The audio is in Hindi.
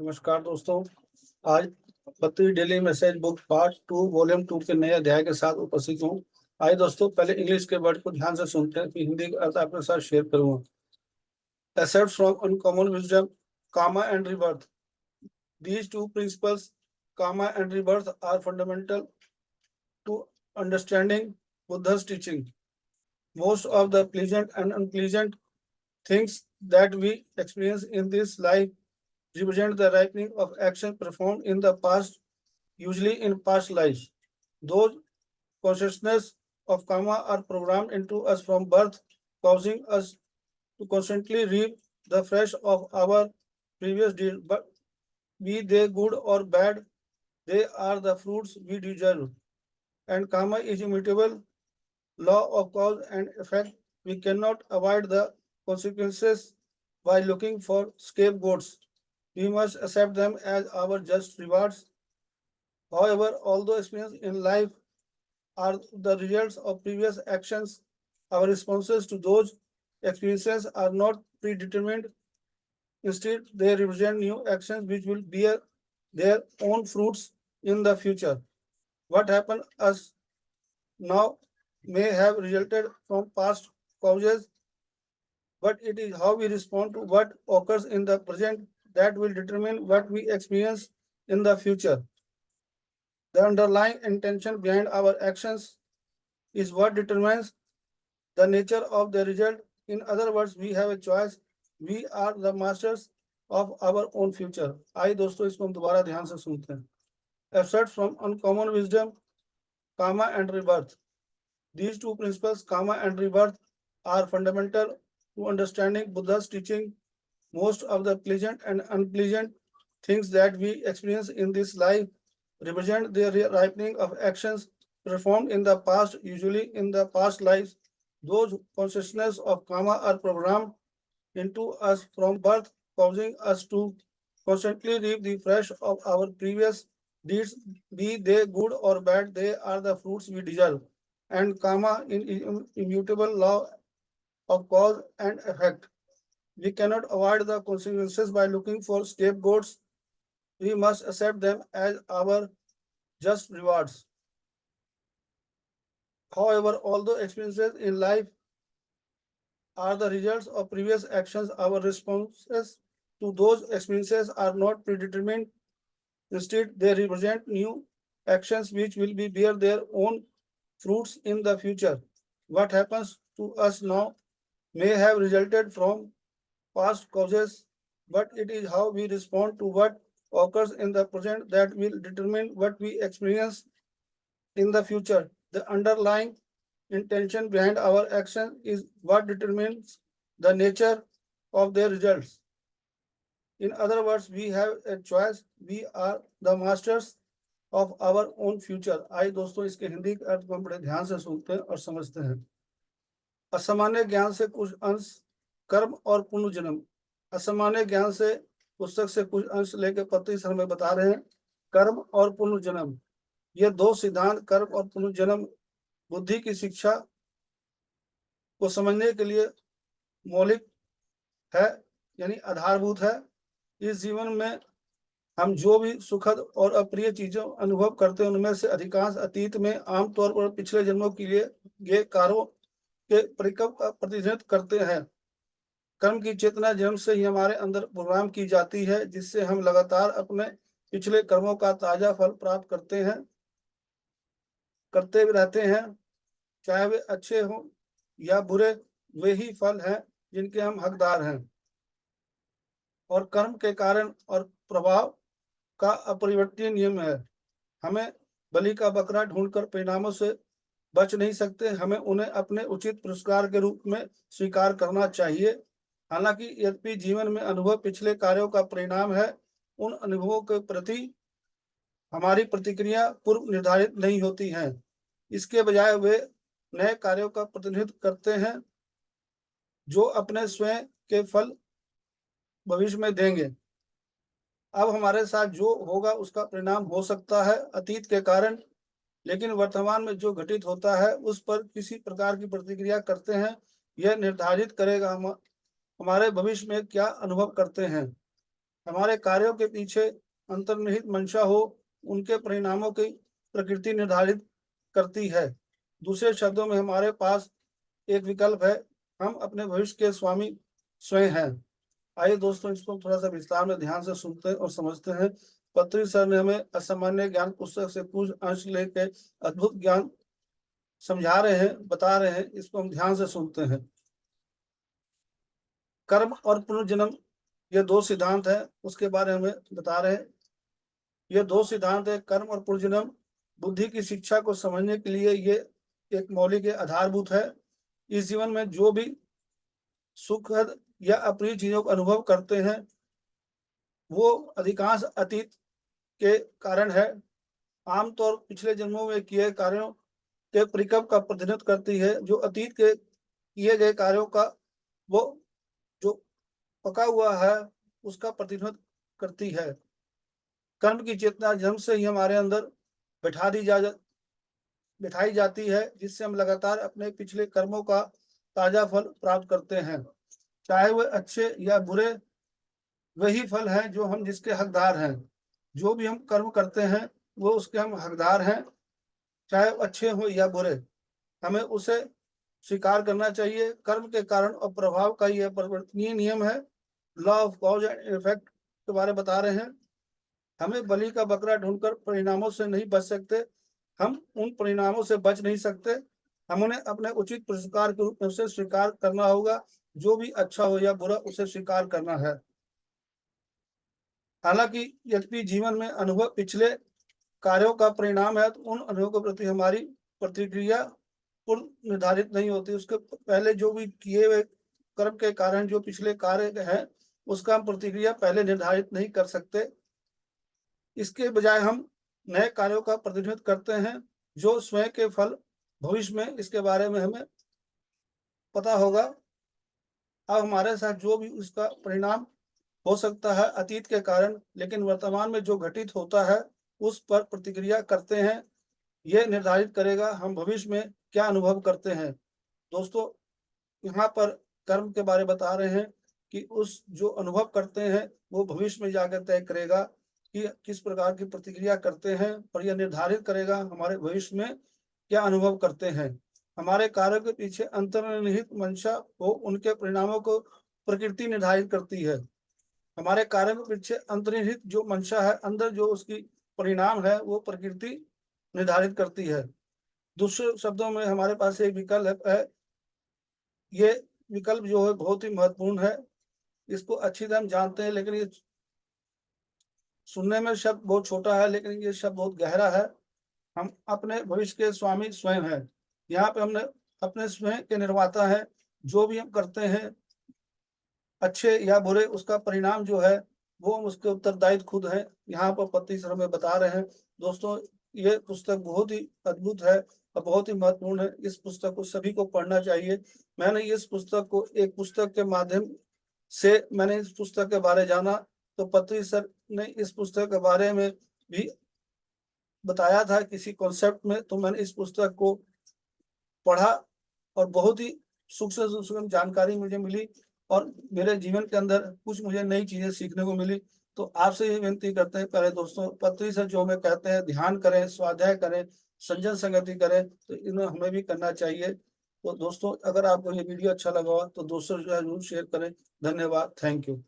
नमस्कार दोस्तों। आज पत्री daily message book part 2 volume 2 के नए अध्याय के साथ उपस्थित हूँ। आइए दोस्तों, पहले इंग्लिश के वर्ड को ध्यान से सुनते हैं, फिर हिंदी का अर्थ आपके साथ शेयर करूंगा। Excerpts from Uncommon Wisdom, Karma and Rebirth. These two principles, karma and rebirth, are fundamental to understanding Buddha's teaching. Most of the pleasant and unpleasant things that we experience in this life represent the ripening of action performed in the past, usually in past lives. Those consciousness of karma are programmed into us from birth, causing us to constantly reap the fresh of our previous deeds. But be they good or bad, they are the fruits we deserve. And karma is immutable law of cause and effect. We cannot avoid the consequences by looking for scapegoats. We must accept them as our just rewards. However, although experience in life are the results of previous actions, our responses to those experiences are not predetermined. Instead, they represent new actions which will bear their own fruits in the future. What happened us now may have resulted from past causes, but it is how we respond to what occurs in the present that will determine what we experience in the future. The underlying intention behind our actions is what determines the nature of the result. In other words, we have a choice. We are the masters of our own future. आइए दोस्तों, इसको हम दोबारा ध्यान से सुनते हैं. Excerpt from Uncommon Wisdom, Karma and Rebirth. These two principles, karma and rebirth, are fundamental to understanding Buddha's teaching. Most of the pleasant and unpleasant things that we experience in this life represent the ripening of actions performed in the past, usually in the past lives. Those consciousness of karma are programmed into us from birth, causing us to constantly reap the fresh of our previous deeds, be they good or bad, they are the fruits we deserve. And karma in immutable law of cause and effect. We cannot avoid the consequences by looking for scapegoats. We must accept them as our just rewards. However, although experiences in life are the results of previous actions, our responses to those experiences are not predetermined. Instead, they represent new actions which will be bear their own fruits in the future. What happens to us now may have resulted from past causes, but it is how we respond to what occurs in the present that will determine what we experience in the future. The underlying intention behind our action is what determines the nature of their results. In other words, we have a choice. We are the masters of our own future. आइए दोस्तों, इसके हिंदी के अर्थ को हम बड़े ध्यान से सुनते हैं और समझते हैं. असामान्य ज्ञान से कुछ अंश, कर्म और पुनर्जन्म. असामान्य ज्ञान से पुस्तक से कुछ अंश लेकर पत्री सर में बता रहे हैं. कर्म और पुनर्जन्म, ये दो सिद्धांत कर्म और पुनर्जन्म बुद्धि की शिक्षा को समझने के लिए मौलिक है, यानी आधारभूत है. इस जीवन में हम जो भी सुखद और अप्रिय चीजों अनुभव करते हैं, उनमें से अधिकांश अतीत में आमतौर पर पिछले जन्मों के लिए ये कार्यों के परिकल्प का प्रतिनिधित्व करते हैं. कर्म की चेतना जन्म से ही हमारे अंदर प्रोग्राम की जाती है, जिससे हम लगातार अपने पिछले कर्मों का ताजा फल प्राप्त करते रहते हैं. चाहे वे अच्छे हों या बुरे, वे ही फल हैं जिनके हम हकदार हैं. और कर्म के कारण और प्रभाव का अपरिवर्तनीय नियम है. हमें बलि का बकरा ढूंढकर परिणामों से बच नहीं सकते. हमें उन्हें अपने उचित पुरस्कार के रूप में स्वीकार करना चाहिए. हालांकि यद्यपि जीवन में अनुभव पिछले कार्यों का परिणाम है, उन अनुभवों के प्रति हमारी प्रतिक्रिया पूर्व निर्धारित नहीं होती है. इसके बजाय वे नए कार्यों का प्रतिनिधित्व करते हैं जो अपने स्वयं के फल भविष्य में देंगे. अब हमारे साथ जो होगा उसका परिणाम हो सकता है अतीत के कारण, लेकिन वर्तमान में जो घटित होता है उस पर किसी प्रकार की प्रतिक्रिया करते हैं. यह निर्धारित करेगा हम हमारे भविष्य में क्या अनुभव करते हैं. हमारे कार्यों के पीछे अंतर्निहित मंशा हो, उनके परिणामों की प्रकृति निर्धारित करती है। दूसरे शब्दों में हमारे पास एक विकल्प है, हम अपने भविष्य के स्वामी स्वयं हैं। आइए दोस्तों, इसको थोड़ा सा विस्तार में ध्यान से सुनते हैं और समझते हैं। पत्री सर ने हमें असामान्य ज्ञान पुस्तक से कुछ अंश लेके अद्भुत ज्ञान समझा रहे हैं, बता रहे हैं, इसको हम ध्यान से सुनते हैं। कर्म और पुनर्जन्म, ये दो सिद्धांत है, उसके बारे में बता रहे हैं। ये दो सिद्धांत है, कर्म और पुनर्जन्म, बुद्धि की शिक्षा को समझने के लिए ये एक मौलिक आधारभूत है। इस जीवन में जो भी सुखद या अप्रिय चीजों का अनुभव करते हैं, वो अधिकांश अतीत के कारण है। आमतौर पिछले जन्मों में किए कार्यों के परिकल्प का प्रतिनिधित्व करती है। जो अतीत के किए गए कार्यों का वो जो पका हुआ है उसका प्रतिनिधित्व करती है। कर्म की चेतना जन्म से ही हमारे अंदर बिठाई जाती है, जिससे हम लगातार अपने पिछले कर्मों का ताजा फल प्राप्त करते हैं। चाहे वह अच्छे या बुरे, वही फल है जो हम जिसके हकदार हैं। जो भी हम कर्म करते हैं वो उसके हम हकदार हैं, चाहे अच्छे हो या बुरे, हमें उसे स्वीकार करना चाहिए। कर्म के कारण और प्रभाव का यह परिवर्तनीय नियम है। Law of cause and effect के बारे में बता रहे हैं। हमें बलि का बकरा ढूंढकर परिणामों से नहीं बच सकते, हम उन परिणामों से बच नहीं सकते। हम उन्हें अपने उचित पुरस्कार के रूप में उसे स्वीकार करना होगा। जो भी अच्छा हो या बुरा, उसे स्वीकार करना है। हालांकि यद्यपि जीवन में अनुभव पिछले कार्यों का परिणाम है, तो उन अनुभवों के प्रति हमारी प्रतिक्रिया पूर्व निर्धारित नहीं होती। उसके पहले जो भी किए हुए कर्म के कारण जो पिछले कार्य है, उसका हम प्रतिक्रिया पहले निर्धारित नहीं कर सकते। इसके बजाय हम नए कार्यों का प्रतिनिधित्व करते हैं, जो स्वयं के फल भविष्य में, इसके बारे में हमें पता होगा। अब हमारे साथ जो भी उसका परिणाम हो सकता है अतीत के कारण, लेकिन वर्तमान में जो घटित होता है उस पर प्रतिक्रिया करते हैं। यह निर्धारित करेगा हम भविष्य में क्या अनुभव करते हैं। दोस्तों, यहाँ पर कर्म के बारे बता रहे हैं कि उस जो अनुभव करते हैं वो भविष्य में जाकर तय करेगा कि किस प्रकार की प्रतिक्रिया करते हैं, और यह निर्धारित करेगा हमारे भविष्य में क्या अनुभव करते हैं। हमारे कार्यों के पीछे अंतर्निहित मंशा हो, उनके परिणामों को प्रकृति निर्धारित करती है। हमारे कार्यों के पीछे अंतर्निहित जो मंशा है, अंदर जो उसकी परिणाम है, वो प्रकृति निर्धारित करती है। दूसरे शब्दों में हमारे पास एक विकल्प है। ये विकल्प जो है बहुत ही महत्वपूर्ण है, इसको अच्छी तरह हम जानते हैं, लेकिन ये सुनने में शब्द बहुत छोटा है, लेकिन ये शब्द बहुत गहरा है। हम अपने भविष्य के स्वामी स्वयं हैं। यहाँ पे हमने अपने स्वयं के निर्माता है। जो भी हम करते हैं अच्छे या बुरे, उसका परिणाम जो है वो उसके उत्तरदायित्व खुद है। यहाँ पर पति सर में बता रहे हैं। दोस्तों, ये पुस्तक बहुत ही अद्भुत है और बहुत ही महत्वपूर्ण है। इस पुस्तक को सभी को पढ़ना चाहिए। मैंने इस पुस्तक को एक पुस्तक के माध्यम से मैंने इस पुस्तक के बारे जाना, तो पत्री सर ने इस पुस्तक के बारे में भी बताया था किसी कॉन्सेप्ट में, तो मैंने इस पुस्तक को पढ़ा और बहुत ही सूक्ष्म जानकारी मुझे मिली और मेरे जीवन के अंदर कुछ मुझे नई चीजें सीखने को मिली। तो आपसे ये विनती करते हैं, पहले दोस्तों पत्री से जो हमें कहते हैं ध्यान करें, स्वाध्याय करें, संजन संगति करें, तो इन्हें हमें भी करना चाहिए। तो दोस्तों, अगर आपको ये वीडियो अच्छा लगा हो तो दोस्तों जो है जरूर शेयर करें। धन्यवाद, थैंक यू।